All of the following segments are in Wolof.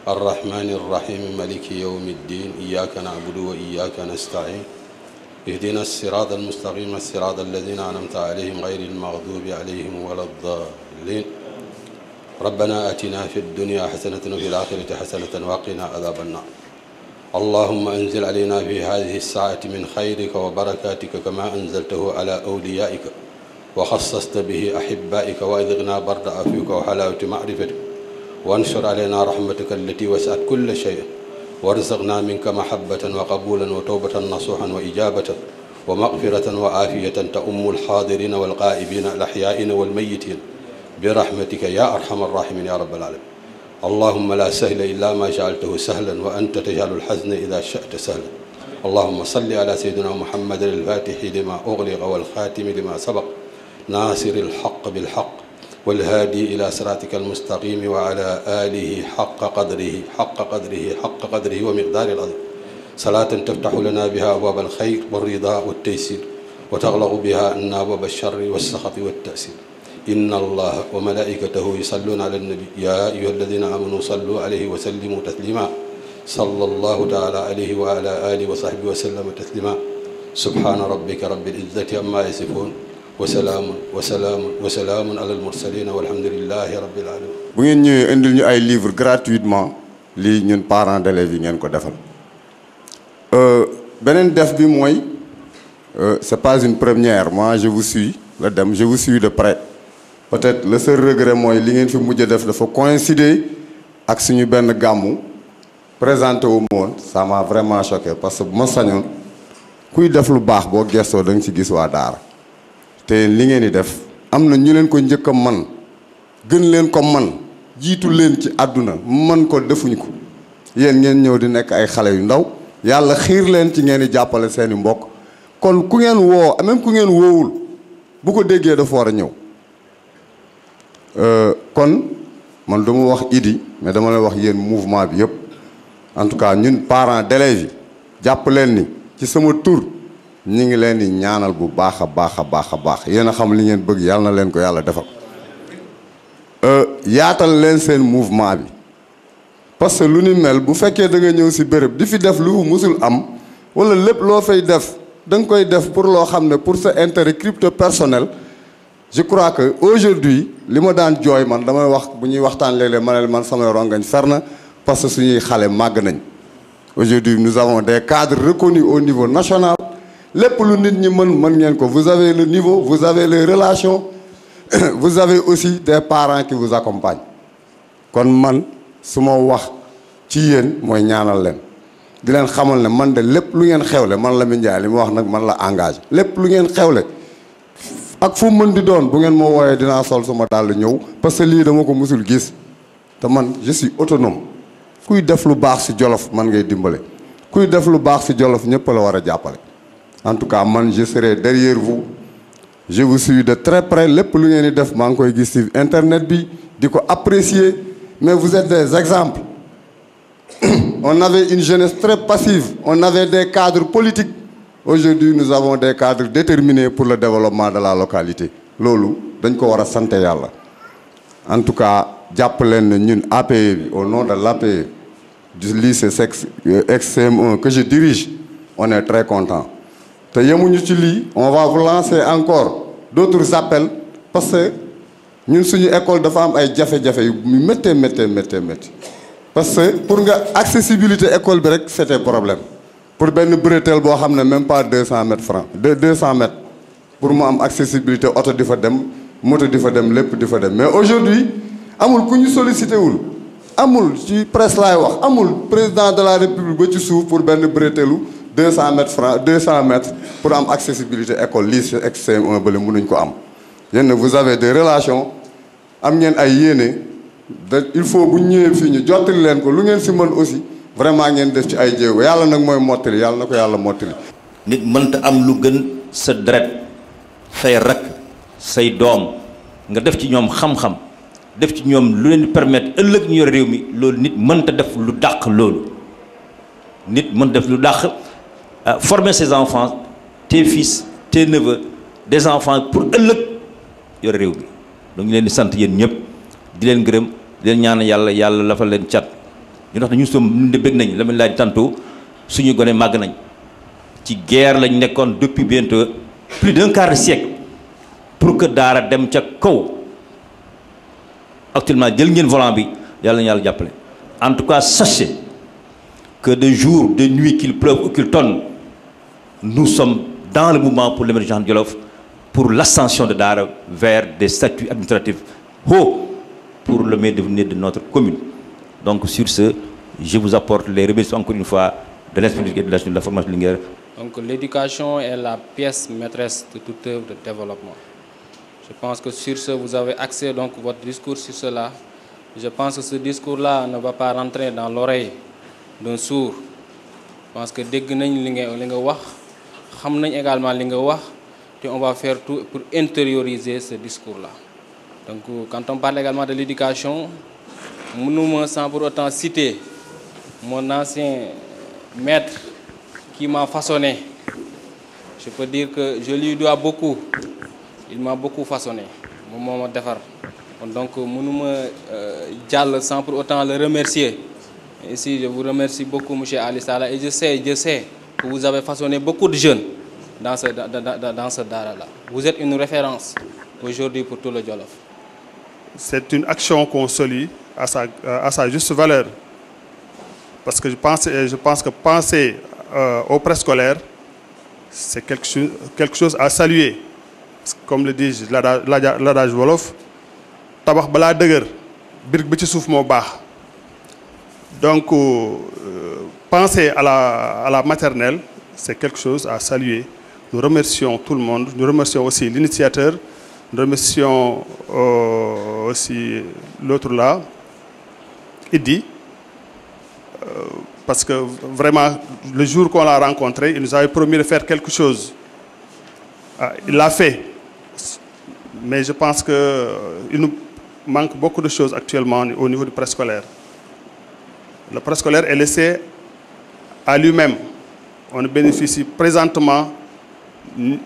الرحمن الرحيم مالك يوم الدين إياك نعبد وإياك نستعين اهدنا الصراط المستقيم الصراط الذين أنعمت عليهم غير المغضوب عليهم ولا الضالين ربنا آتنا في الدنيا حسنة وفي الآخرة حسنة وقنا عذاب النار اللهم أنزل علينا في هذه الساعة من خيرك وبركاتك كما أنزلته على أوليائك وخصصت به أحبائك وأذقنا برد عفوك وحلاوة معرفتك وانشر علينا رحمتك التي وسعت كل شيء وارزقنا منك محبة وقبولا وتوبة نصوحا وإجابة ومغفرة وعافية تؤم الحاضرين والغائبين الأحياء والميتين برحمتك يا أرحم الراحمين يا رب العالمين اللهم لا سهل إلا ما جعلته سهلا وأنت تجعل الحزن إذا شئت سهلا اللهم صل على سيدنا محمد الفاتح لما أغلق والخاتم لما سبق ناصر الحق بالحق والهادي إلى صراطك المستقيم وعلى آله حق قدره ومقدار العظيم صلاة تفتح لنا بها أبواب الخير والرضا والتيسير وتغلق بها أبواب الشر والسخط والتأسير إن الله وملائكته يصلون على النبي يا أيها الذين آمنوا صلوا عليه وسلموا تسليما صلى الله تعالى عليه وعلى آله وصحبه وسلم تسليما سبحان ربك رب العزة عما يصفون وسلام على المرسلين والحمد لله رب العالمين. bu ngeen ñëwee indil ñu ay livres gratuitement lii ñun parents d'élèves yi ngeen ko defal beneen def bi mooy c'est pas une première moi je vous suis la dem je vous suis de près peut-être le seul regret mooy li ngeen fi mujj a def dafa coïncider ak suñu benn gàmmu présenté wu ma woon ça m'a vraiment choqué parce que bu ma sañoon kuy def lu baax boo gestoo da nga ci gis waa daara te li ngeen di def am na ñu leen ko njëkk a man gën leen ko man jiitu leen ci àdduna man ko defuñ ko yéen ngeen ñëw di nekk ay xale yu ndaw yàlla xiir leen ci ngeen di jàppale seeni mbokk kon ku ngeen woo même ku ngeen woowul bu ko déggee dafa war a ñëw kon man du ma wax Idi mais dama lay wax yéen mouvement bi yëpp en tout cas ñun parents d'élèves yi jàpp leen ni ci sama tur ñi ngi leen di ñaanal bu baax a baax yéen a xam li ngeen bëgg yàlla na leen ko yàlla defal yaatal leen seen mouvement bi parce que lu ni mel bu fekkee da nga ñëw si béréb di fi def lu musul am wala lépp loo fay def da nga koy def pour loo xam ne pour sa intérêt crypto personnel je crois que aujourd'hui li ma daan jooy man damay wax bu ñuy waxtaan léeg-léeg ma ne man samay rongañ fer na parce que suñuy xale màgg nañ aujourd'hui nous avons des cadres reconnus au niveau national lépp lu nit ñi mën ngeen ko vous avez le niveau vous avez les relations vous avez aussi des parents qui vous accompagnent kon man su ma wax ci yéen mooy ñaanal leen di leen xamal ne man de lépp lu ngeen xewle man Lamine Ndiaye li ma wax nag man la engagé lépp lu ngeen xewle ak fu mën di doon bu ngeen ma wooyee dinaa sol suma dàll ñëw parce que lii dama ko musul gis te man je suis autonome kuy def lu baax ci Jolof man ngay dimbale kuy def lu baax ci Jolof ñëpp la war a jàppale en tout cas man je serai derrière vous je vous suis de très près lépp lu ngeen di def maa ngi koy gis ci internet bi di ko apprécier mais vous êtes des exemples on avait une jeunesse très passive on avait des cadres politiques aujourd'hui nous avons des cadres déterminés pour le développement de la localité loolu dañ ko war a sant yàlla en tout cas jàpp leen ne ñun APE bi au nom de l'APE du lycée ex-CM1 que je dirige on est très content te yemuñu ci lii on va vous lancer encore d'autres appels parce que ñun suñu école dafa am ay jafe-jafe yu méttee parce que pour nga accessibilité école bi rek c'était problème pour benn bretelle boo xam ne même pas 200 mètres francs 200 mètres pour mu am accessibilité oto di fa dem moto di fa dem lépp di fa dem mais aujourd'hui amul ku ñu sollicité wul amul ci presse laay wax amul président de la république ba ci suuf pour benn bretelle 200 mètres francs 200 mètres pour am accessibilité école lycée ex-CM1 bale mënuñ ko am yéen vous avez des relations am ngeen ay yéene il faut bu ñëwee fii ñu jottali leen ko lu ngeen si mën aussi vraiment ngeen def ci ay jéego yàlla nag mooy mottali yàlla na ko yàlla mottali. nit mënta am lu gën sa deret say rak say doom nga def ci ñoom xam-xam def ci ñoom lu leen di permettre ëllëg ñu yor réew mi loolu nit mënta def lu dàq loolu nit mën def lu dàq former ses enfants tes fils tes neveux des enfants pour ëllëg yor réew mi donc ñu leen di sant yéen ñëpp di leen gërëm di leen ñaan yàlla la fa leen cat ñu wax ne ñun de bëgg nañ la ma laaj tantôt suñu gone màgg nañ ci guerre lañ nekkoon depuis bientôt plus d'un quart de siècle pour que daara dem ca kaw actuellement jël ngeen volant bi yàlla na yàlla jàppale. En tout cas sachez que de jour de nuit qu'il pleuve ou qu'il tonne nous sommes dans le mouvement pour l'émergence de Jolof, pour l'ascension de Daara vers des statuts administratifs hauts pour le meilleur devenir de notre commune. Donc sur ce, je vous apporte les remerciements encore une fois de l'Institut de la formation Linguère. Donc l'éducation est la pièce maîtresse de toute œuvre de développement. Je pense que sur ce, vous avez axé donc votre discours sur cela. Je pense que ce discours-là ne va pas rentrer dans l'oreille d'un sourd. Je pense que dégg nañ li nga wax, xam nañ également li nga wax, et on va faire tout pour intérioriser ce discours-là. Donc quand on parle également de l'éducation, mënuma sans pour autant citer mon ancien maître qui m'a façonné. Je peux dire que je lui dois beaucoup. Il m'a beaucoup façonné. Moom ma defar. Donc mënuma jàll sans pour autant le remercier. Ici, je vous remercie beaucoup, M. Ali Sala, et je sais que vous avez façonné beaucoup de jeunes dans ce Dara-là. Vous êtes une référence aujourd'hui pour tout le Jolof. C'est une action qu'on salue à sa juste valeur. Parce que je pense que penser au préscolaire, c'est quelque chose à saluer. Comme le dit l'adage Wolof, tabax bala deuguer birk bi ci souf mo bax. Donc penser à la maternelle, c'est quelque chose à saluer. Nous remercions tout le monde, nous remercions aussi l'initiateur, nous remercions aussi l'autre là, Idi, parce que vraiment, le jour qu'on l'a rencontré, il nous avait promis de faire quelque chose. Il l'a fait, mais je pense qu'il nous manque beaucoup de choses actuellement au niveau du préscolaire. Le préscolaire est laissé à lui-même. On ne bénéficie présentement ni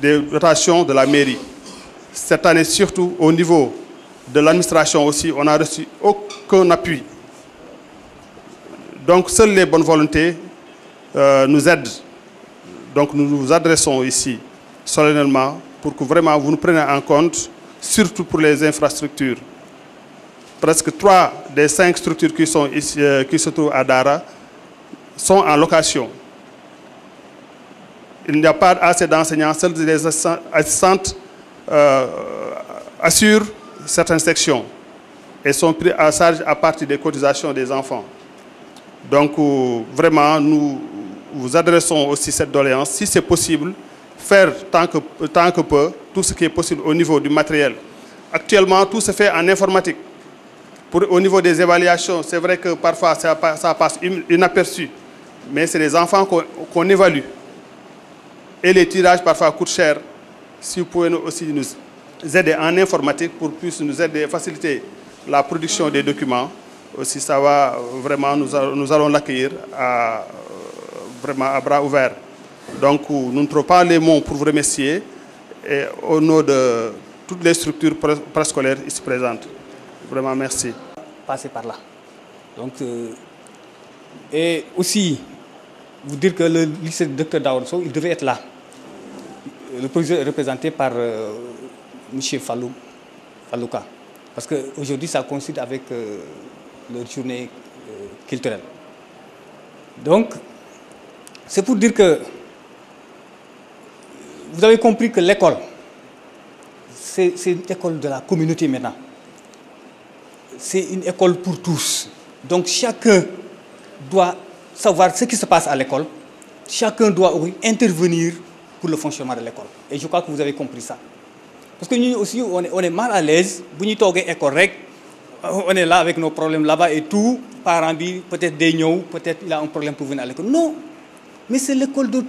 des dotations de la mairie. Cette année, surtout au niveau de l'administration aussi, on n'a reçu aucun appui. Donc, seules les bonnes volontés nous aident. Donc, nous nous adressons ici solennellement pour que vraiment vous nous preniez en compte, surtout pour les infrastructures. Presque 3 des 5 structures qui sont ici, qui se trouvent à Dara sont en location. Il n'y a pas assez d'enseignants, seules les assistantes assurent certaines sections et sont pris en charge à partir des cotisations des enfants. Donc vraiment, nous vous adressons aussi cette doléance, si c'est possible, faire tant que peu tout ce qui est possible au niveau du matériel. Actuellement, tout se fait en informatique. Au niveau des évaluations, c'est vrai que parfois ça passe inaperçu, mais c'est les enfants qu'on évalue. Et les tirages parfois coûtent cher. Si vous pouvez aussi nous aider en informatique pour plus nous aider à faciliter la production des documents, aussi ça va vraiment, nous allons l'accueillir vraiment à bras ouverts. Donc nous ne trouvons pas les mots pour vous remercier et au nom de toutes les structures préscolaires ici présentes. Vraiment merci. Passer par là. Donc, et aussi, vous dire que le lycée Dr Daouda, il devait être là. Le projet est représenté par M. Fallouka. Parce qu'aujourd'hui, ça coïncide avec leur journée culturelle. Donc, c'est pour dire que vous avez compris que l'école, c'est une école de la communauté maintenant. C'est une école pour tous. Donc chacun doit savoir ce qui se passe à l'école. Chacun doit intervenir pour le fonctionnement de l'école. Et je crois que vous avez compris ça. Parce que nous aussi, on est mal à l'aise. Si nous sommes école, on est là avec nos problèmes là-bas et tout. Parents, peut-être des niaux, peut-être il a un problème pour venir à l'école. Non, mais c'est l'école de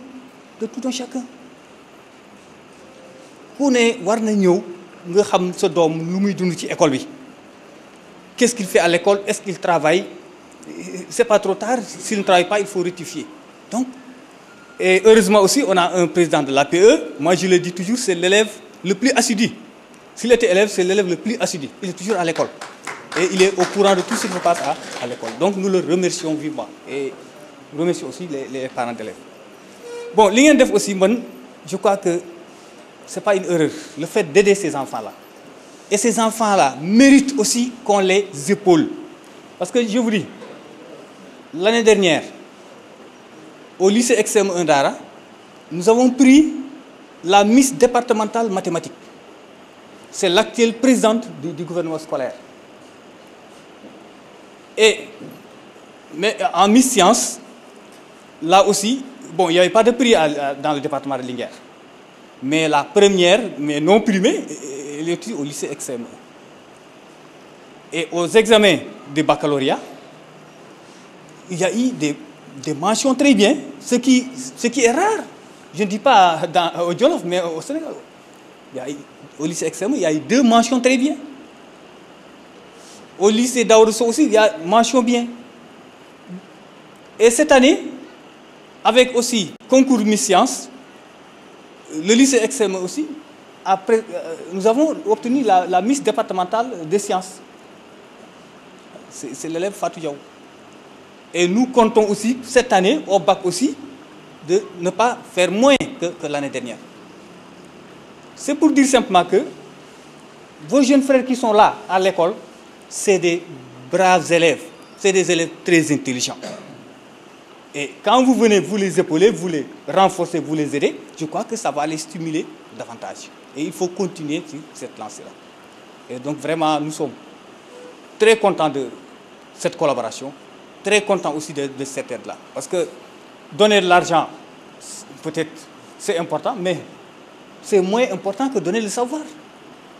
tout un chacun. On est war na ñëw nga xam sa doom lu muy dund ci école bi. Qu'est-ce qu'il fait à l'école? Est-ce qu'il travaille? C'est pas trop tard. S'il ne travaille pas, il faut rectifier. Donc, et heureusement aussi, on a un président de l'APE. Moi, je le dis toujours, c'est l'élève le plus assidu. S'il était élève, c'est l'élève le plus assidu. Il est toujours à l'école. Et il est au courant de tout ce qui se passe à l'école. Donc nous le remercions vivement. Et remercions aussi les parents d'élèves. Bon, l'INDEF aussi, je crois que ce n'est pas une erreur. Le fait d'aider ces enfants-là. Et ces enfants-là méritent aussi qu'on les épaule. Parce que je vous dis, l'année dernière, au lycée XM1 d'Ara, nous avons pris la Miss départementale mathématiques. C'est l'actuelle présidente du gouvernement scolaire. Mais en Miss Sciences, là aussi, bon, il n'y avait pas de prix dans le département de Linguère. Mais la première, mais non primée, elle est au lycée XM1. Et aux examens de baccalauréat, il y a eu des mentions très bien, ce qui est rare. Je ne dis pas au Jolof, mais au Sénégal. Au lycée XM1, il y a eu 2 mentions très bien. Au lycée Daourosso aussi, il y a mention bien. Et cette année, avec aussi concours Miss Sciences, le lycée XM1 aussi, nous avons obtenu la Miss départementale des sciences. C'est l'élève Fatou Diaw. Et nous comptons aussi, cette année, au bac aussi, de ne pas faire moins que l'année dernière. C'est pour dire simplement que vos jeunes frères qui sont là à l'école, c'est des braves élèves, c'est des élèves très intelligents. Et quand vous venez, vous les épauler, vous les renforcer, vous les aider, je crois que ça va les stimuler davantage. Et il faut continuer sur cette lancée-là. Et donc vraiment, nous sommes très contents de cette collaboration, très contents aussi de cette aide-là. Parce que donner de l'argent, peut-être c'est important, mais c'est moins important que donner le savoir.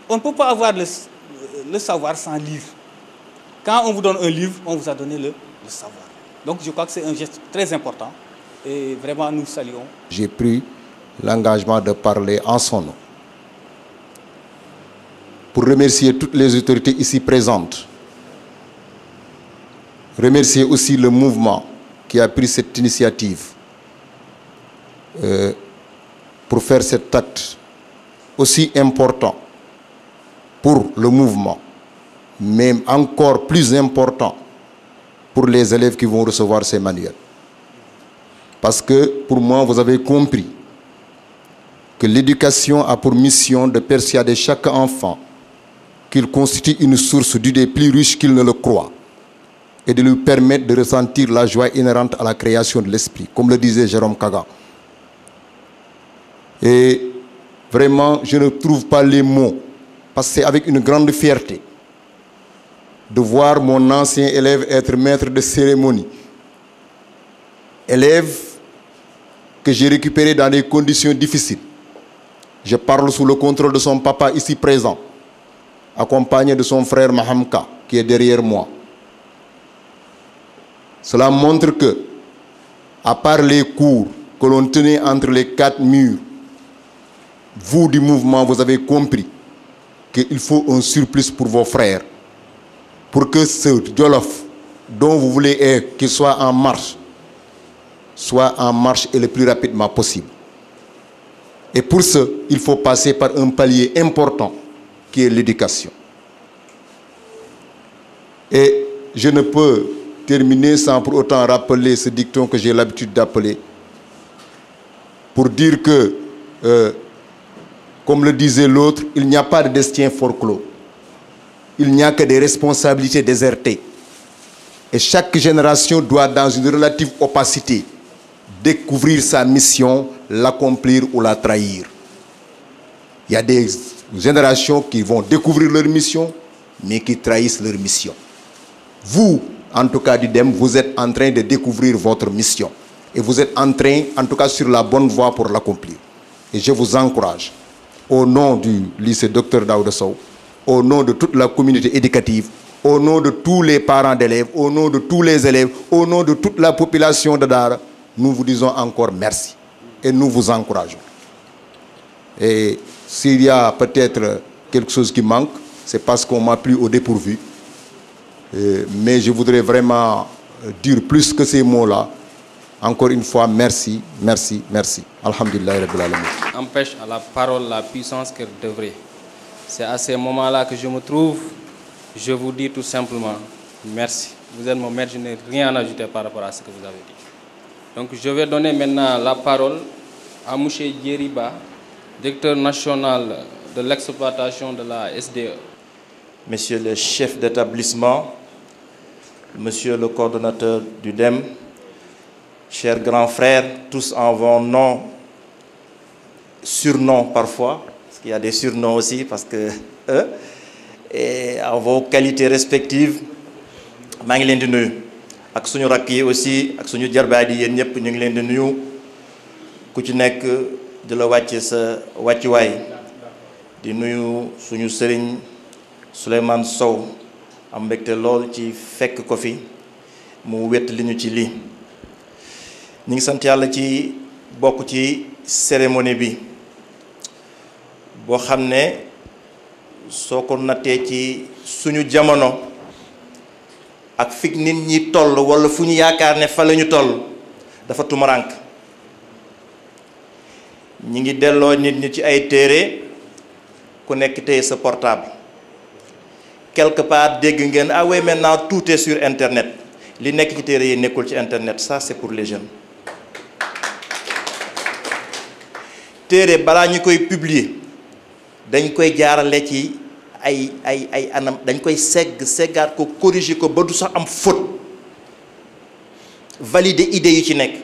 On ne peut pas avoir le savoir sans livre. Quand on vous donne un livre, on vous a donné le savoir. Donc je crois que c'est un geste très important et vraiment nous saluons. J'ai pris l'engagement de parler en son nom. Pour remercier toutes les autorités ici présentes. Remercier aussi le mouvement qui a pris cette initiative pour faire cet acte aussi important pour le mouvement, mais encore plus important pour les élèves qui vont recevoir ces manuels. Parce que, pour moi, vous avez compris que l'éducation a pour mission de persuader chaque enfant qu'il constitue une source d'idées plus riche qu'il ne le croit et de lui permettre de ressentir la joie inhérente à la création de l'esprit, comme le disait Jérôme Kaga. Et vraiment, je ne trouve pas les mots, parce que c'est avec une grande fierté de voir mon ancien élève être maître de cérémonie. Élève que j'ai récupéré dans des conditions difficiles. Je parle sous le contrôle de son papa ici présent, accompagné de son frère Mahamka, qui est derrière moi. Cela montre que, à part les cours que l'on tenait entre les 4 murs, vous du mouvement, vous avez compris qu'il faut un surplus pour vos frères, pour que ce Jolof dont vous voulez qu'il soit en marche et le plus rapidement possible. Et pour ce, il faut passer par un palier important qui est l'éducation. Et je ne peux terminer sans pour autant rappeler ce dicton que j'ai l'habitude d'appeler, pour dire que, comme le disait l'autre, il n'y a pas de destin forclos. Il n'y a que des responsabilités désertées. Et chaque génération doit, dans une relative opacité, découvrir sa mission, l'accomplir ou la trahir. Il y a des générations qui vont découvrir leur mission, mais qui trahissent leur mission. Vous, en tout cas du DEM, vous êtes en train de découvrir votre mission. Et vous êtes en train, en tout cas sur la bonne voie pour l'accomplir. Et je vous encourage, au nom du lycée Dr Daourosso, au nom de toute la communauté éducative, au nom de tous les parents d'élèves, au nom de tous les élèves, au nom de toute la population de Dara, nous vous disons encore merci. Et nous vous encourageons. Et s'il y a peut-être quelque chose qui manque, c'est parce qu'on m'a pris au dépourvu. Mais je voudrais vraiment dire plus que ces mots-là. Encore une fois, merci, merci, merci. Alhamdulillah Rabbil Alamin. Empêche à la parole la puissance qu'elle devrait. C'est à ces moments-là que je me trouve je vous dis tout simplement merci. Vous êtes mon maître, je n'ai rien à ajouter par rapport à ce que vous avez dit. Donc je vais donner maintenant la parole à M. Djeriba, directeur national de l'exploitation de la SDE. Monsieur le chef d'établissement, monsieur le coordonnateur du DEM, chers grands frères, tous en vos noms, surnoms parfois, parce qu'il y a des surnoms aussi, parce que et en vos qualités respectives, maa ngi leen di nuyu ak suñu rakk yi aussi ak suñu jarbaay yi yéen ñëpp ñu ngi leen di nuyu ku ci nekk di la wàcce sa wàccuwaay di nuyu suñu sëriñ Souleymane Sow am mbégte lool ci fekk ko fi mu wett li ñu ci lii ñu ngi sant yàlla ci bokk ci cérémonie bi boo xam ne soo ko nattee ci suñu jamono ak fi nit ñi toll wala fu ñu yaakaar ne fa la ñu toll dafa tumarank ñi ngi delloo nit ñi ci ay téere ku nekk téye sa portable quelque part dégg ngeen ah oui maintenant tout est sur internet li nekk ci téere yi nekkul ci internet ça c'est pour les jeunes téere balaa ñu koy publier dañ koy jaarale ci ay anam dañ koy seggaat ko corriger ko ba du sax am faute valider idées yu ci nekk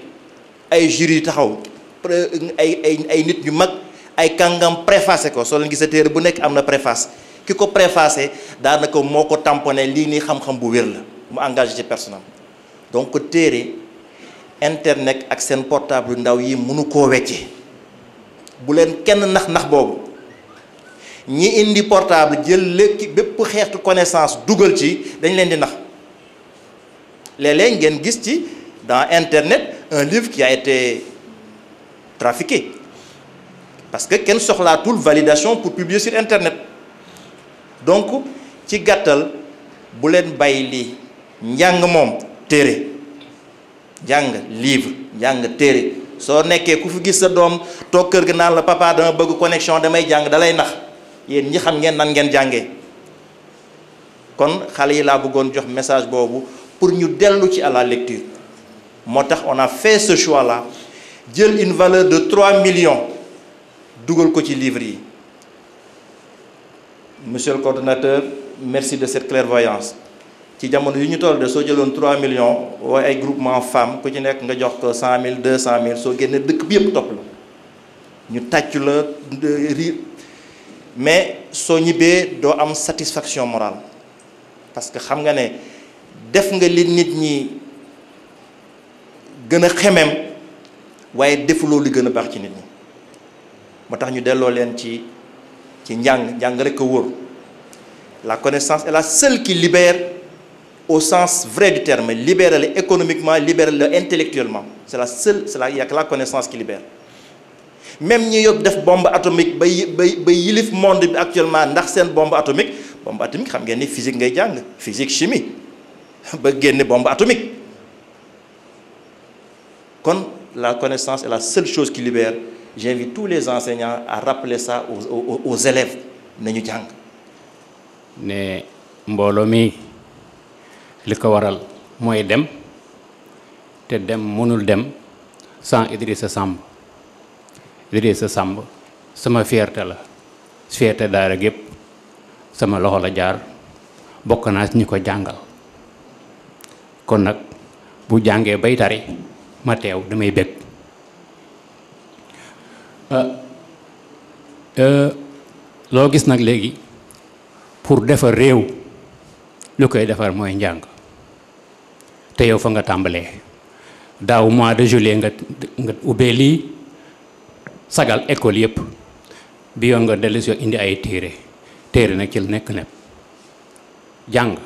ay jury taxaw ay nit ñu mag ay kàngam préfacé ko soo leen gisee téere bu nekk am na préface ki ko préfacé daanaka moo ko tamponné lii nii xam-xam bu wér la mu engagé ci personnel donc téere internet ak seen portable ndaw yi mënu koo wecce bu leen kenn nax boobu ñi indi portable jël léegi bépp xeetu connaissance dugal ci dañ leen di nax léeg-léeg ngeen gis ci dans internet un livre qui a été trafiqué parce que kenn soxlaatul validation pour publier sur internet donc ci gàttal bu leen bàyyi lii njàng moom téere njàng livre njàng téere soo nekkee ku fi gis sa doom toog kër ga naan la papa dama bëgg connexion damay jàng dalay nax yéen ñi xam ngeen nan ngeen jàngee kon xale yi laa bëggoon jox message boobu pour ñu dellu ci à la lecture moo tax on a fait ce choix là jël une valeur de 3 millions dugal ko ci livre yi monsieur le coordonnateur merci de cette clairvoyance ci jamono yu ñu toll de soo jëloon 3 millions waaye ay groupement femmes ku ci nekk nga jox ko 100 000 200 000 soo génnee dëkk bi yëpp topp la ñu tàcc la riir mais soo ñibbee doo am satisfaction morale parce que xam nga ne def nga li nit ñi gën a xemem waaye defuloo li gën a baax ci nit ñi moo tax ñu delloo leen ci njàng rek a wóor la connaissance est la seule qui libère au sens vrai du terme libère la économiquement libère la intellectuellement c'est la seule il y a que la connaissance qui libère même ñi yóbbu def bombe atomique ba yilif monde bi actuellement ndax seen bombe atomique xam ngeen ni physique ngay jàng physique chimie ba génne bombe atomique kon la connaissance est la seule chose qui libère j'invite tous les enseignants à rappeler ça aux élèves nañu jàng ne mbooloo mi li ko waral mooy dem te dem mënul dem sans Idrissa Samb sama fierté la fierté daara gépp sama loxo la jaar bokk naa ci ñi ko jàngal kon nag bu jàngee bay tari ma teew damay bëgg loo gis nag léegi pour defar réew lu koy defar mooy njàng te yow fa nga tàmbalee daaw mois de juillet nga ubbee lii sagal école yëpp bi yoon nga dellu si indi ay téere nag ci nekk nepp jàng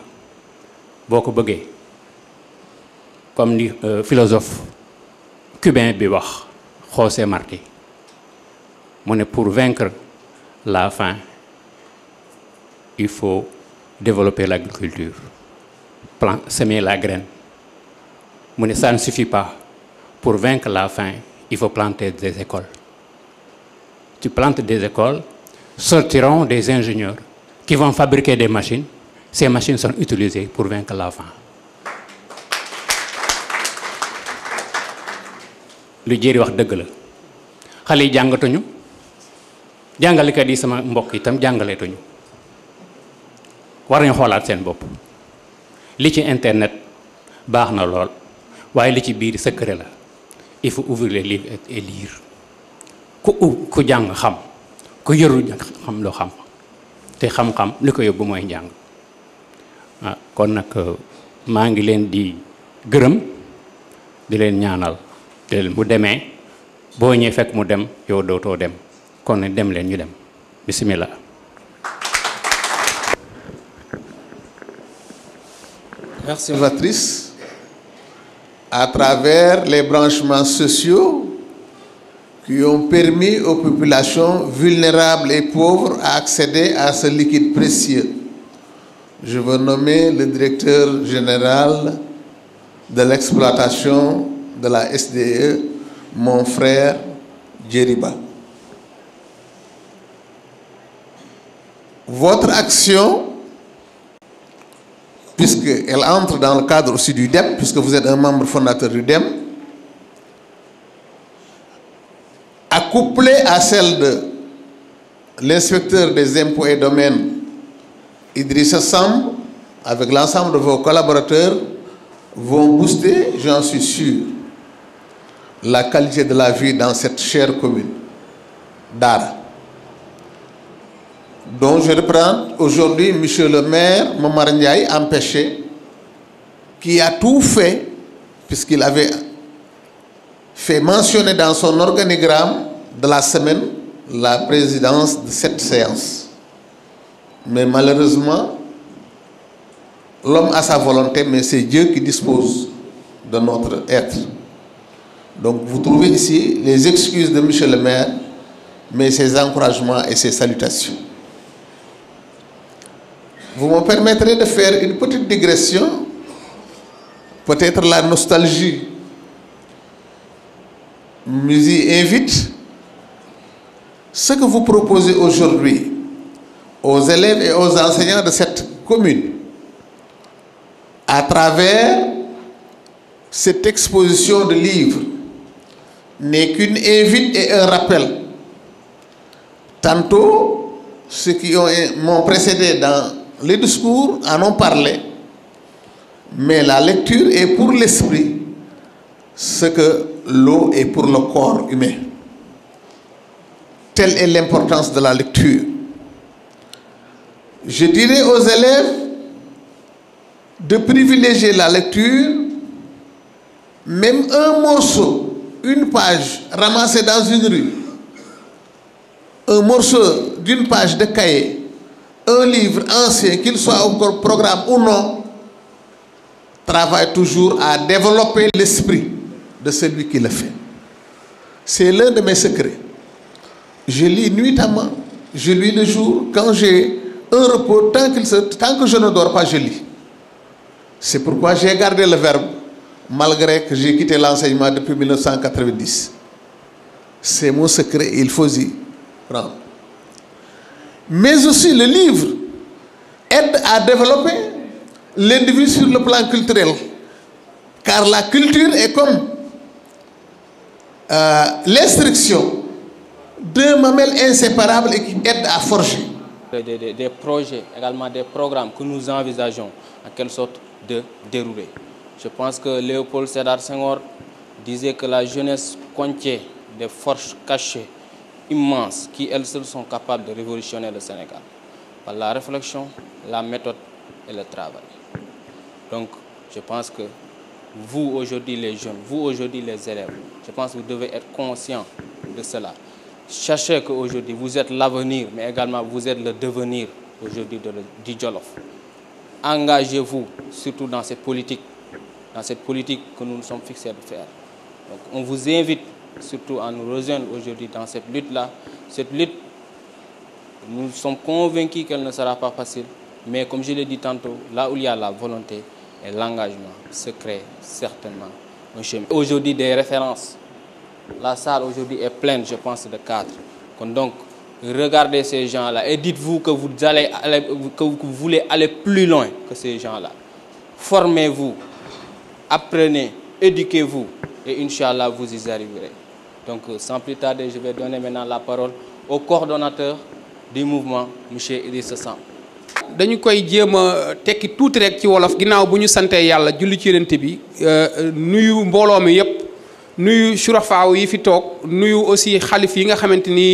boo ko bëggee comme ni philosophe cubain bi wax José Martí mu ne pour vaincre la faim il faut développer l'agriculture semer la graine mu ne ça ne suffit pas pour vaincre la faim il faut planter des écoles. Tu plantes des écoles, sortiront des ingénieurs qui vont fabriquer des machines, ces machines sont utilisées pour vaincre l'enfant. lu jéeri wax dëgg la xale yi jàngatuñu jàngalekat yi sama mbokk itam jàngaleetuñu war nañu xoolaat seen bopp li ci internet baax na lool waaye li ci biir secret la il faut ouvrir les livres et lire ku jàng xam ku yëru xam loo xam te xam-xam li ko yóbbu mooy njàng ah kon nag maa ngi leen di gërëm di leen ñaanal te bu demee boo ñëwee fekk mu dem yow dootoo dem kon ne dem leen ñu dem bismillah. Merci. Conservatrice, à travers les branchements sociaux qui ont permis aux populations vulnérables et pauvres à accéder à ce liquide précieux. Je veux nommer le directeur général de l'exploitation de la SDE, mon frère Djeriba. Votre action, puisqu'elle entre dans le cadre aussi du DEM, puisque vous êtes un membre fondateur du DEM, accouplée à celle de l'inspecteur des impôts et domaines, Idrissa Samb, avec l'ensemble de vos collaborateurs, vont booster, j'en suis sûr, la qualité de la vie dans cette chère commune d'Ara, dont je reprends aujourd'hui monsieur le maire Momar Ndiaye, empêché, qui a tout fait, puisqu'il avait fait mentionner dans son organigramme de la semaine la présidence de cette séance. Mais malheureusement, l'homme a sa volonté, mais c'est Dieu qui dispose de notre être. Donc vous trouvez ici les excuses de monsieur le maire, mais ses encouragements et ses salutations. Vous me permettrez de faire une petite digression, peut-être la nostalgie nous y invite. Ce que vous proposez aujourd'hui aux élèves et aux enseignants de cette commune, à travers cette exposition de livres, n'est qu'une invite et un rappel. Tantôt, ceux qui m'ont précédé dans les discours en ont parlé, mais la lecture est pour l'esprit ce que l'eau est pour le corps humain. Telle est l'importance de la lecture. Je dirais aux élèves de privilégier la lecture, même un morceau, une page ramassée dans une rue, un morceau d'une page de cahier, un livre ancien, qu'il soit encore programme ou non, travaille toujours à développer l'esprit de celui qui le fait. C'est l'un de mes secrets. Je lis nuitamment, je lis le jour, quand j'ai un repos, tant que je ne dors pas, je lis. C'est pourquoi j'ai gardé le verbe, malgré que j'ai quitté l'enseignement depuis 1990. C'est mon secret, il faut y prendre. Mais aussi le livre aide à développer l'individu sur le plan culturel. Car la culture est comme l'instruction d'un mamelle inséparable et qui aide à forger. Des projets, également des programmes que nous envisageons en quelque sorte de dérouler. Je pense que Léopold Sédar Senghor disait que la jeunesse contient des forces cachées immenses qui elles seules sont capables de révolutionner le Sénégal par la réflexion, la méthode et le travail. Donc je pense que vous aujourd'hui les jeunes, vous aujourd'hui les élèves, je pense que vous devez être conscients de cela. Sachez qu'aujourd'hui vous êtes l'avenir, mais également vous êtes le devenir aujourd'hui du Djolof. Engagez-vous surtout dans cette politique que nous nous sommes fixés de faire. Donc on vous invite surtout à nous rejoindre aujourd'hui dans cette lutte-là. Cette lutte, nous sommes convaincus qu'elle ne sera pas facile, mais comme je l'ai dit tantôt, là où il y a la volonté et l'engagement, se crée certainement un chemin. Aujourd'hui, des références. La salle aujourd'hui est pleine, je pense, de cadres. Donc, regardez ces gens-là et dites-vous que vous voulez aller plus loin que ces gens-là. Formez-vous, apprenez, éduquez-vous et Inch'Allah vous y arriverez. Donc sans plus tarder, je vais donner maintenant la parole au coordonnateur du mouvement, M. Idrissa Samb. dañu koy jéem a tekki tuuti rek ci wolof ginnaaw bu ñu santee yàlla julli ci yonent bi nuyu mbooloo mi yëpp nuyu surafaaw yi fi toog nuyu aussi xalif yi nga xamante ni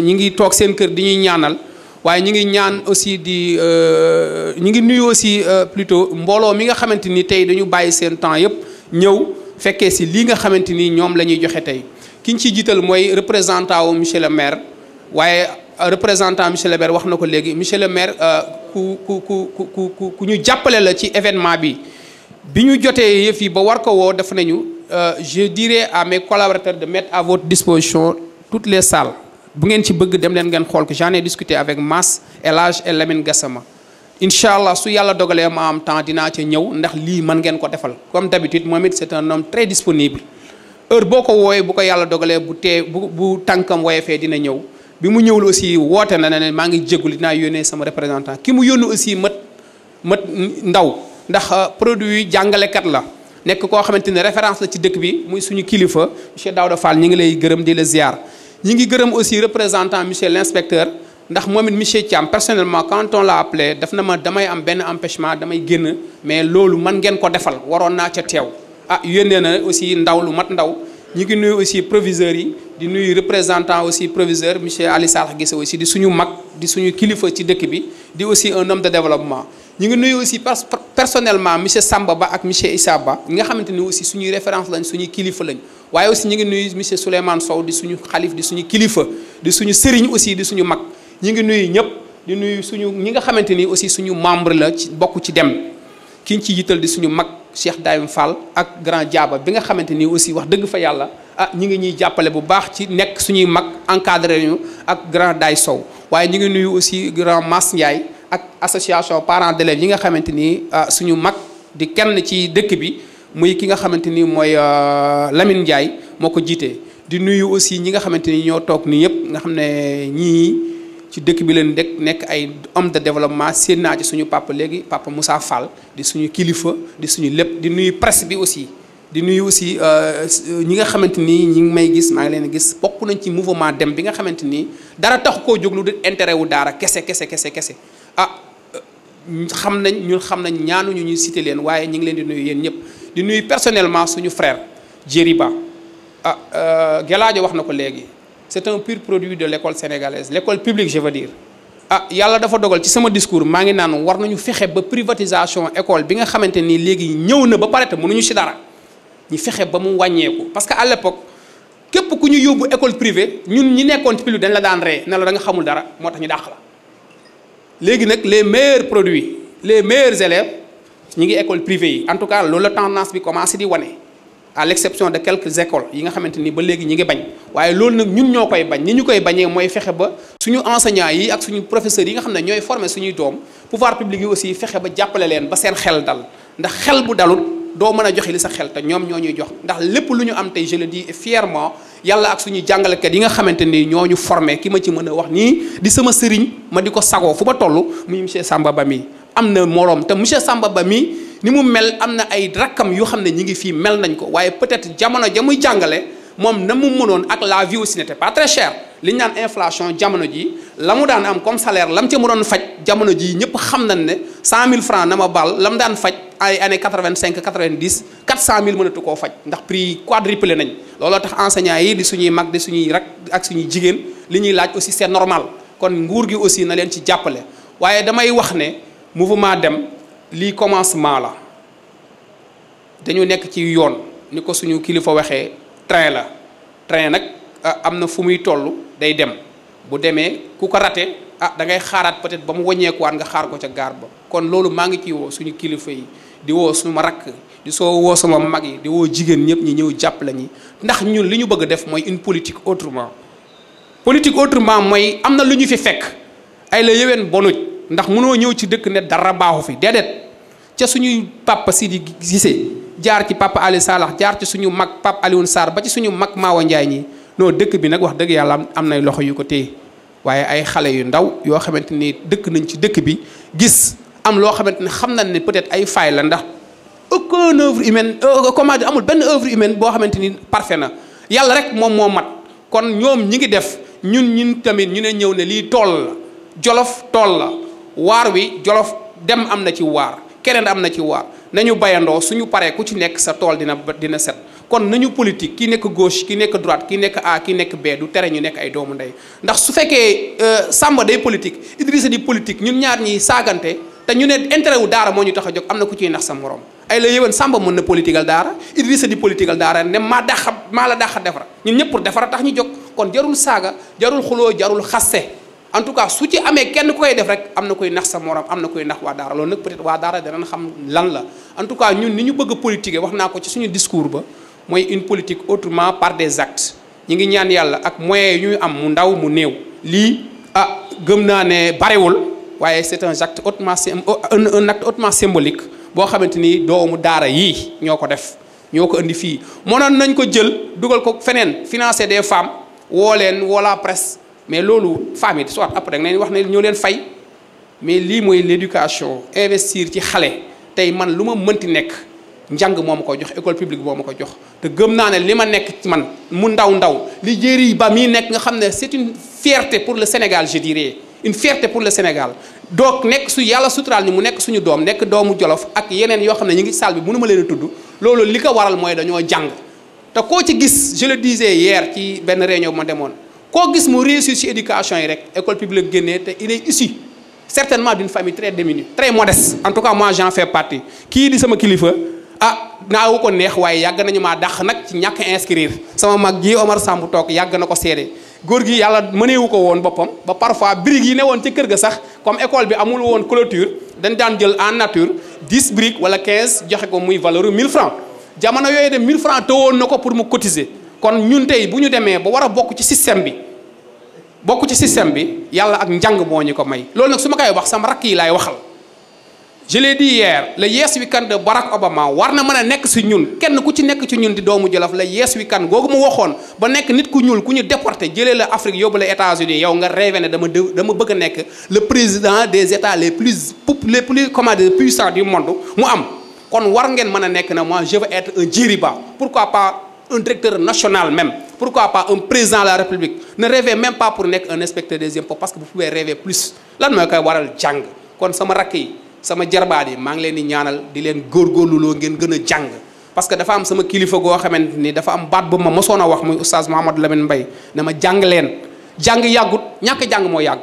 ñi ngi toog seen kër di ñuy ñaanal waaye ñi ngi ñaan aussi di ñi ngi nuyu aussi plutôt mbooloo mi nga xamante ni tey dañu bàyyi seen temps yëpp ñëw fekkee si lii nga xamante ni ñoom la ñuy joxe tey ki ñu ciy jiital mooy représentant wu monsieur le maire waaye représentant monsieur le maire wax na ko léegi monsieur le maire ku ñu jàppale la ci événement bi ñu jotee yëf yi ba war ko woo def nañu je dirais à mes collaborateurs de mettre à votre disposition toutes les salles bu ngeen ci bëgg dem leen ngeen xool ko j'en ai discuté avec Mass El Hadj et Lamine Gassama incha allah su yàlla dogalee ma am temps dinaa ca ñëw ndax lii mën ngeen ko defal comme d'habitude moom it c'est un homme très disponible heure boo ko wooyee bu ko yàlla dogalee bu tànkam wooyee fee dina ñëw bi mu ñëwul aussi woote na ne maa ngi jégalu dinaa yónnee sama représentant ki mu yónni aussi mat ndaw ndax produit yi jàngalekat la nekk koo xamante ne référence la ci dëkk bi muy suñu kilifa monsieur Daouda Fall ñi ngi lay gërëm di la ziar ñi ngi gërëm aussi représentant monsieur l'inspecteur ndax moom it monsieur Thiam personnellement quand on l'a appelé daf na ma damay am benn empêchement damay génn mais loolu man ngeen ko defal waroon naa ca teew yónnee na aussi ndaw lu mat ndaw ñi ngi nuyu aussi proviseurs yi di nuyu représentant aussi proviseur monsieur Ali Sarr Guissé aussi di suñu mag di suñu kilifa ci dëkk bi di aussi un homme de développement ñi ngi nuyu aussi personnellement monsieur Samba Ba ak monsieur Issa Ba ñi nga xamante ni aussi suñuy référence lañ suñuy kilifa lañ waaye aussi ñi ngi nuyu monsieur Souleymane Sow di suñu xalif di suñu kilifa di suñu sëriñ aussi di suñu mag ñi ngi nuyu ñëpp di nuyu suñu ñi nga xamante ni aussi suñu membre la ci bokk ci dem ki ñu ci jiital di suñu mag Cheikh Daim Fall ak grand Diaba bi nga xamante ni aussi wax dëgg fa yàlla ñi ngi ñuy jàppale bu baax ci nekk suñuy mag encadré ñu ak grand Day Sow waaye ñi ngi nuyu aussi grand Mass Ndiaye ak association parents d'élèves yi nga xamante ni suñu mag di kenn ci dëkk bi muy ki nga xamante ni mooy Lamine Ndiaye moo ko jiitee di nuyu aussi ñi nga xamante ni ñoo toog nii yëpp nga xam ne ñii ci dëkk bi leen nekk ay homme de développement seen naa ci suñu papa léegi papa Moussa Fall di suñu kilifa di suñu lépp di nuyu presse bi aussi di nuyu aussi ñi nga xamante ni ñi ngi may gis maa ngi leen gis bokk nañ ci mouvement dem bi nga xamante ni dara tax koo jóg lu di intérêt wu daara kese xam nañ ñaanuñu ñu cité leen waaye ñi ngi leen di nuyu yéen ñëpp di nuyu personnellement suñu frère Djeriba Gelaajo wax na ko léegi c'est un pur produit de l'école sénégalaise l'école publique je veux dire yàlla dafa dogal ci sama discours maa ngi naan war nañu fexe ba privatisation école bi nga xamante ni léegi ñëw na ba pare te mënuñu ci dara ñu fexe ba mu wàññeeku parce que à l'époque képp ku ñu yóbbu école privée ñun ñi nekkoon ci public dañ la daan ree ne la da nga xamul dara moo tax ñu dàq la léegi nag les meilleurs produits les meilleurs élèves ñi ngi école privée yi en tout cas loolu la tendance bi commencé di wane à l'exception de quelques écoles yi nga xamante ni ba léegi ñi ngi bañ waaye loolu nag ñun ñoo koy bañ ni ñu koy bañee mooy fexe ba suñu enseignants yi ak suñu professeurs yi nga xam ne ñooy former suñuy doom pouvoir public yi aussi fexe ba jàppale leen ba seen xel dal ndax xel bu dalut doo mën a joxe li sa xel te ñoom ñoo ñuy jox ndax lépp lu ñu am tey je le dis fièrement yàlla ak suñuy jàngalekat yi nga xamante ni ñoo ñu formé ki ma ci mën a wax nii di sama sëriñ ma di ko sagoo fu ma toll muy monsieur Samba Ba mi am na moroom te monsieur Samba Ba mi ni mu mel am na ay rakkam yoo xam ne ñi ngi fii mel nañ ko waaye peut-être jamono ja muy jàngale moom na mu mënoon ak la vie aussi n'était pas très cher li ñu naan inflation jamono ji la mu daan am comme salaire lam ca mu doon faj jamono ji ñëpp xam nañ ne 100 000 francs na ma bal la mu daan faj ay années 85 90 400 000 mënatu koo faj ndax prix quadruplé nañ looloo tax enseignants yi di suñuy mag di suñuy rak ak suñuy jigéen li ñuy laaj aussi c'est normal kon nguur gi aussi na leen ci jàppale waaye damay wax ne mouvement dem lii commencement la dañu nekk ci yoon ni ko suñu kilifa waxee train la train nag am na fu muy toll day dem bu demee ku ko raté da ngay xaaraat peut-être ba mu wàññeekuwaat nga xaar ko ca gaar ba kon loolu maa ngi ciy woo suñu kilifa yi di woo suma rakk di soo woo sama mag yi di woo jigéen ñëpp ñi ñëw jàppale ñi ndax ñun li ñu bëgg a def mooy une politique autrement mooy am na lu ñu fi fekk ay la yeween bonuj ndax mënoo ñëw ci dëkk ne dara baaxu fi déedéet ca suñuy papa Sidi Gisé jaar ci papa Ali Salax jaar ci suñu mag papa Alioune Sarr ba ci suñu mag Maawa Ndiaye ñi non dëkk bi nag wax dëgg yàlla am nay loxo yu ko téye waaye ay xale yu ndaw yoo xamante ni dëkk nañ ci dëkk bi gis am loo xamante ni xam nañ ne peut-être ay failles la ndax aucune œuvre humaine comment dire amul benn œuvre humaine boo xamante ni parfait na yàlla rek moom moo mat kon ñoom ñi ngi def ñun tamit ñu ne ñëw ne lii tool la Jolof tool la waar wi Jolof dem am na ci waar keneen am na ci waar nañu bayandoo suñu paree ku ci nekk sa tool dina set kon nañu politique ki nekk gauche ki nekk droite ki nekk A ki nekk B du tere ñu nekk ay doomu ndey ndax su fekkee Samba day politique Idrissa di politique ñun ñaar ñi saagante te ñu ne intérêt wu daara moo ñu tax a jóg am na ku ciy nax sa morom ay la yéwén Samba mën na politiqueal daara Idrissa di politiqueal daara ne maa la dàq defara ñun ñëpp pour defara tax ñu jóg kon jarul saaga jarul xuloo jarul xaste en tout cas su ci amee kenn ku koy def rek am na koy nax sa morom am na koy nax waa daara loolu nag peut-être waa daara danañ xam lan la en tout cas ñun ni ñu bëgg a politique wax naa ko ci suñu discours ba mooy une politique autrement par des actes ñi ngi ñaan yàlla ak moyens yu ñu am mu ndaw mu néew lii gëm naa ne barewul waaye c'est un acte hautement symbolique boo xamante ni doomu daara yii ñoo ko def ñoo ko indi fii mënoon nañ ko jël dugal ko feneen financer des femmes woo la presse mais loolu femmes yi soit après nañ wax ne ñoo leen fay mais lii mooy l'éducation investir ci xale tey man lu ma mënti nekk njàng moo ma ko jox école publique moo ma ko jox te gëm naa ne li ma nekk ci man mu ndaw li jéeri ba mii nekk nga xam ne c'est une fierté pour le Sénégal je dirais une fierté pour le Sénégal donc nekk su yàlla suturaal ni mu nekk suñu doom nekk doomu Jolof ak yeneen yoo xam ne ñu ngi salle bi mënu ma leen a tudd loolu li ko waral mooy dañoo jàng te koo ci gis je le disais hier ci benn réunion bu ma demoon koo gis mu réussir ci éducation yi rek école publique génnee te il est issu certainement d'une famille très démunie très modeste en tout cas moi j'en fais partie kii di sama kilifa naawu ko neex waaye yàgg nañu maa dàq nag ci ñàkk inscrire sama mag ji Omar Samb toog yàgg na ko seede góor gi yàlla mëneewu ko woon boppam ba parfois briques yi ne woon ci kër ga sax comme école bi amul woon clôture dañ daan jël en nature 10 briques wala 15 joxe ko muy valeur 1000 francs jamono yooyu de 1000 francs tëwoon na ko pour mu cotiser kon ñun tey bu ñu demee ba war a bokk ci système bi yàlla ak njàng moo ñu ko may loolu nag su ma koy wax sama rakk yi laay waxal je l'ai dit hier le Yes We Can de Barack Obama war na mën a nekk si ñun kenn ku ci nekk ci ñun di doomu Jolof la Yes We Can googu mu waxoon ba nekk nit ku ñuul ku ñu déporté jëlee la Afrique yóbbu la États-Unis yow nga rêvé ne dama bëgg a nekk le président des États les plus comment dire puissants du monde mu am kon war ngeen mën a nekk na moi je veux être un djiriba pourquoi pas un directeur national même pourquoi pas un président de la République ne rêvez même pas pour nekk un inspecteur des impôts parce que vous pouvez rêver plus lan mooy koy waral jàng kon sama rakk yi sama jarbaat yi maa ngi leen di ñaanal di leen góorgóorluloo ngeen gën a jàng parce que dafa am sama kilifa goo xamante ni dafa am baat bu ma mosoon a wax muy oustaz Mouhamadou Lamine Mbaye ne ma jàng leen jàng yàggut ñàkk jàng moo yàgg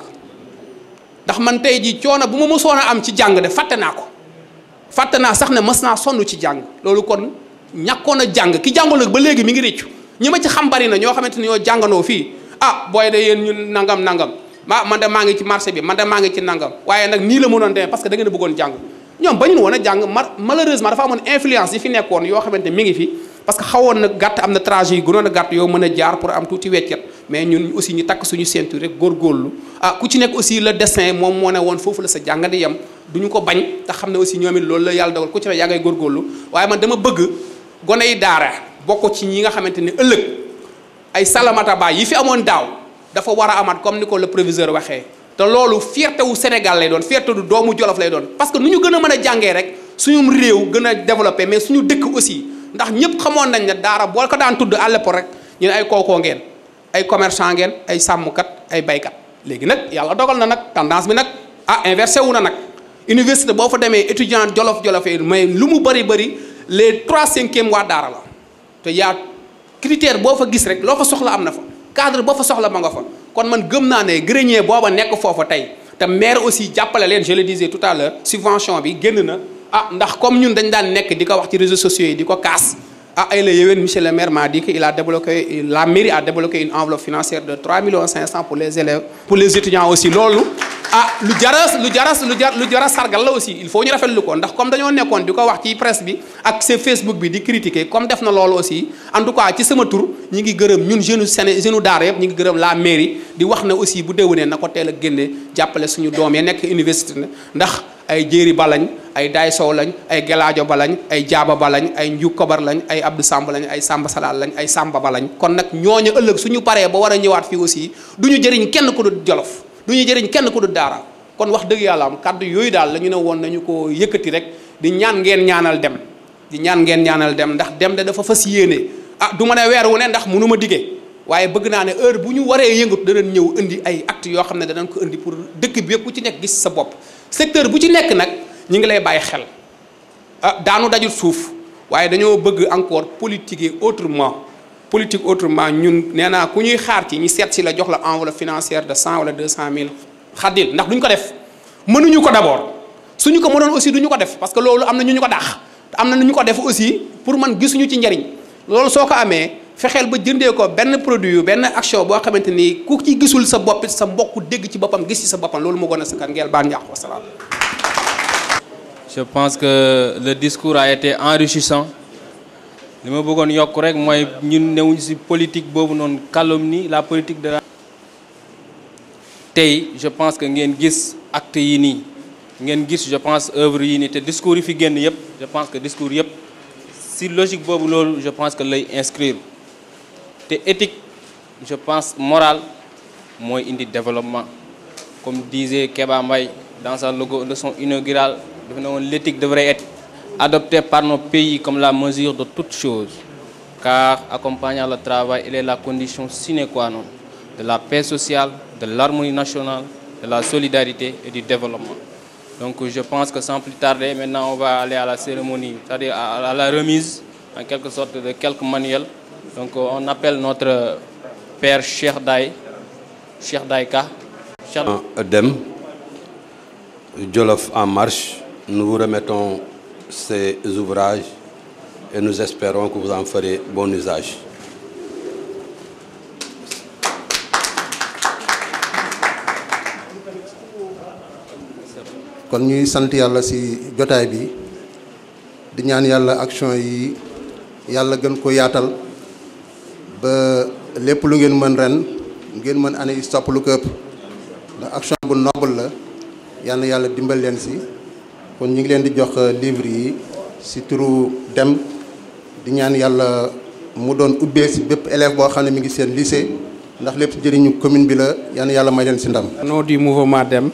ndax man tey ji coono bu ma mosoon a am ci jàng de fàtte naa sax ne mës naa sonn ci jàng loolu kon ñàkkoon a jàng ki jàngul nag ba léegi mi ngi réccu ñi ma ci xam bari na ñoo xamante ni ñoo jàngandoo fii booy de yéen ñun nangam man de maa ngi ci marché bi man de maa ngi ci nangam waaye nag nii la mënoon demee parce que da ngeen a bëggoon jàng ñoom bañu woon a jàng malheureusement dafa amoon influence yi fi nekkoon yoo xamante mi ngi fi parce que xawoon na gàtt am na trajet yi gënoon a gàtt yoo mën a jaar pour am tuuti weccet mais ñun aussi ñu takk suñu ceinture rek góorgóorlu ku ci nekk aussi le destin moom moo ne woon foofu la sa jàng di yem duñu ko bañ te xam ne aussi ñoom it loolu la yàlla dogal ku ci ne yaa ngay góorgóorlu waaye man dama bëgg gone yi daara bokk ci ñi nga xamante ni ëllëg ay salamata baay yi fi amoon daaw dafa war a amaat comme ni ko le proviseur waxee te loolu fierté wu Sénégal lay doon fierté du doomu Jolof lay doon parce que nu ñu gën a mën a jàngee rek suñu réew gën a développé mais suñu dëkk aussi ndax ñëpp xamoon nañ ne daara boo ko daan tudd à l'époque rek ñu ne ay kookoo ngeen ay commerçant ngeen ay sàmmkat ay baykat léegi nag yàlla dogal na nag tendance bi nag inversé wu na nag université boo fa demee étudiant jolof yi mais lu mu bëri les 3/5 waa daara la te yaa critère boo fa gis rek loo fa soxla am na fa cadre boo fa soxla ma nga fa kon man gëm naa ne grenier booba nekk foofa tey te maire aussi jàppale leen je le disais tout à l'heure subvention bi génn na ndax comme ñun dañ daan nekk di ko wax ci réseaux sociaux yi di ko kaas ay la yéwén monsieur le maire m'a dit que la mairie a débloqué une enveloppe financière de 3 500 000 pour les élèves pour les étudiants aussi loolu lu jara sargal la aussi il faut ñu rafetlu ko ndax comme dañoo nekkoon di ko wax ci presse bi ak seen Facebook bi di critiquer comme def na loolu aussi en tout cas ci sama tur ñi ngi gërëm ñun jeune daara yëpp ñi ngi gërëm la mairie di wax ne aussi bu déwénee na ko teel a génne jàppale suñu doom ya nekk université ndax ay jéeri ba lañ ay daay sow lañ ay gelaajo ba lañ ay jaaba ba lañ ay njuk kobar lañ ay abdou samb lañ ay samba salaal lañ ay samba ba lañ kon nag ñooñu ëllëg suñu paree ba war a ñëwaat fii aussi du ñu jëriñ kenn ku dul Jolof du ñu jëriñ kenn ku dul daara kon wax dëgg yàlla am kàddu yooyu daal la ñu ne woon nañu ko yëkkati rek di ñaan ngeen ñaanal dem ndax dem de dafa fas yéene du ma ne weer wu ne ndax mënu ma diggee waaye bëgg naa ne heure bu ñu waree yëngatu danañ ñëw indi ay actes yoo xam ne danañ ko indi pour dëkk bi yëpp ku ci nekk gis sa bopp secteur bu ci nekk nag ñi ngi lay bàyyi xel daanu dajul suuf waaye dañoo bëgg encore politique autrement ñun nee naa ku ñuy xaar ci ñi seet si la jox la enveloppe financière de 100 wala 200 000 xaddil ndax duñ ko def mënuñu ko d'abord suñu ko mënoon aussi duñu ko def parce que loolu am na ñu ko daax te am na ñu ko def aussi pour man gisuñu ci njariñ loolu soo ko amee fexeel ba jëndee ko benn produit benn action boo xamante ni ku ci gisul sa bopp sa mbokk dégg ci boppam gis ci sa boppam loolu moo gën a sakkan ngeel baan njàq wasalaam. Je pense que le discours a été enrichissant. li ma bëggoon yokk rek mooy ñun newuñ ci politique boobu noonu calomnie la politique de la tey je pense que ngeen gis acte yi nii ngeen gis je pense œuvre yi nii te discours yi fi génn yëpp je pense que discours yëpp si logique boobu loolu je pense que lay inscrire te éthique je pense morale mooy indi développement comme disait Keba Mbaye dans sa leçon inaugurale dafa ne woon l'éthique devrait être adoptée par nos pays comme la mesure de toute chose car accompagnant le travail il est la condition sine qua non de la paix sociale, de l'harmonie nationale, de la solidarité et du développement. Donc je pense que sans plus tarder, maintenant on va aller à la cérémonie, c'est-à-dire à la remise en quelque sorte de quelques manuels. Donc on appelle notre père Cheikh Daïka. Dem, Jolof en marche, nous vous remettons ces ouvrages et nous espérons que vous en ferez bon usage. kon ñuy sant yàlla ci jotaay bi di ñaan yàlla action yi yàlla gën ko yaatal ba lépp lu ngeen mën ren ngeen mën année yi topp lu ko ëpp ndax action bu noble la yàlla dimbal leen ci kon ñu ngi leen di jox livre yi ci turu Dem di ñaan yàlla mu doon ubbee ci bépp élève boo xam ne mi ngi seen lycée ndax lépp jëriñu commune bi la yàlla may leen ci ndam. Au nom du mouvement Dem,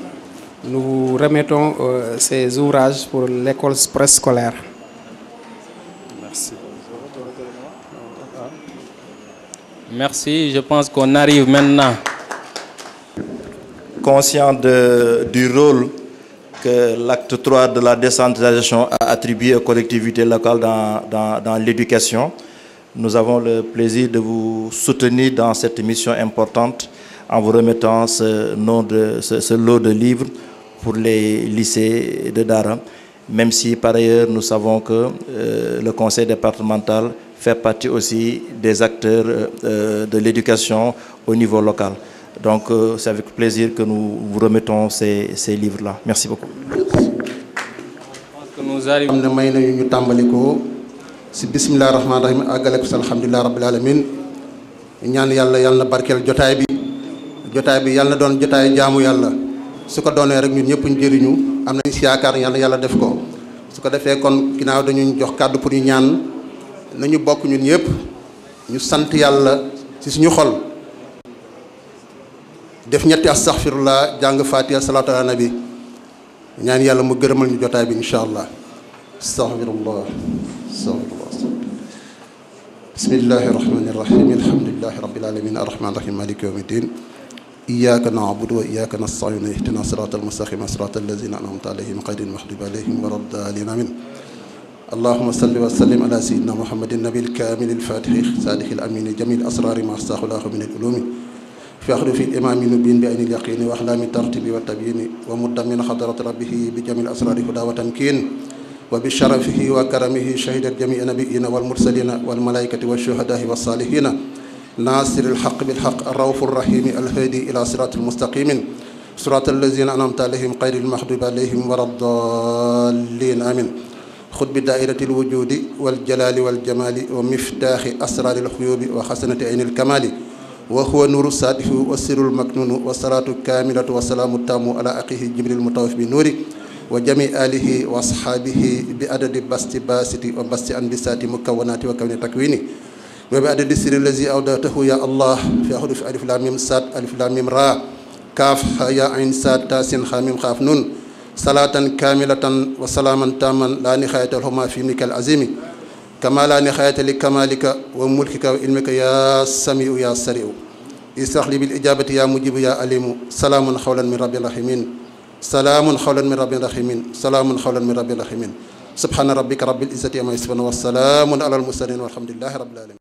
nous vous remettons ces ouvrages pour l'école préscolaire. Merci. Merci, je pense qu'on arrive maintenant. Conscient du rôle que l'acte 3 de la décentralisation a attribué aux collectivités locales dans l'éducation, nous avons le plaisir de vous soutenir dans cette mission importante en vous remettant ce lot de livres pour les lycées de Dara, même si par ailleurs nous savons que le conseil départemental fait partie aussi des acteurs de l'éducation au niveau local. Donc c'est avec plaisir que nous vous remettons ces livres-là. Merci beaucoup. Nous arrivons à may nañu ñu tàmbali ko ci bismillahir rahmanir rahim àggale ko ci alhamdulillahi rabbil alamin ñaan yàlla na barkeel jotaay bi yàlla na doon jotaay jaamu yàlla su ko doonee rek ñun ñëpp ñu jëriñu am nañ ci yaakaar yàlla def ko su ko defee kon ginnaaw dañu jox kàddu pour ñu ñaan nañu bokk ñun ñëpp ñu sant yàlla ci suñu xol def ñetti astaghfirullah jàng fatiha salatu ala nabi ñaan yàlla mu gërëmal ñu jotaay bi inshallah astaghfirullah bismillahir rahmanir rahim alhamdulillahi rabbil alamin arrahmanir rahim maliki yawmiddin iyyaka na'budu wa iyyaka nasta'in ihdinas siratal mustaqim siratal ladzina an'amta alaihim ghayril maghdubi alaihim waladdallin amin اللهم صل وسلم على سيدنا محمد النبي الكامل الفاتح صادق الامين جميل اسرار ما استاخ الله من العلوم فاخر في الامام المبين بعين اليقين واحلام الترتيب والتبيين ومد من حضره ربه بجميع الاسرار هدى وتمكين وبشرفه وكرمه شهد جميع النبيين والمرسلين والملائكه والشهداء والصالحين ناصر الحق بالحق الرؤوف الرحيم الهادي الى صراط المستقيم صراط الذين أنعمت عليهم غير المغضوب عليهم ولا الضالين آمين خذ بدائرة الوجود والجلال والجمال ومفتاح أسرار الخيوب وحسنة عين الكمال وهو نور الساده والسر المكنون والصلاة الكاملة والسلام التام على أخيه جبريل المطوف بالنور وجميع آله وأصحابه بعدد بسط باسط وبسط أنبسات مكونات وكون تكويني وبعدد السر الذي أودته يا الله في أحرف ألف لام ميم صاد ألف لام ميم را كاف يا عين صاد تاسين خاميم خاف نون صلاة كاملة وسلاما تاما لا نهاية لهما في ملك العظيم كما لا نهاية لكمالك وملكك وعلمك يا سميع يا سريع استخلي بالإجابة يا مجيب يا عليم سلام قولا من رب الرحيم سلام قولا من رب الرحيم سلام قولا من رب الرحيم سبحان ربك رب العزة عما يصفون والسلام على المرسلين والحمد لله رب العالمين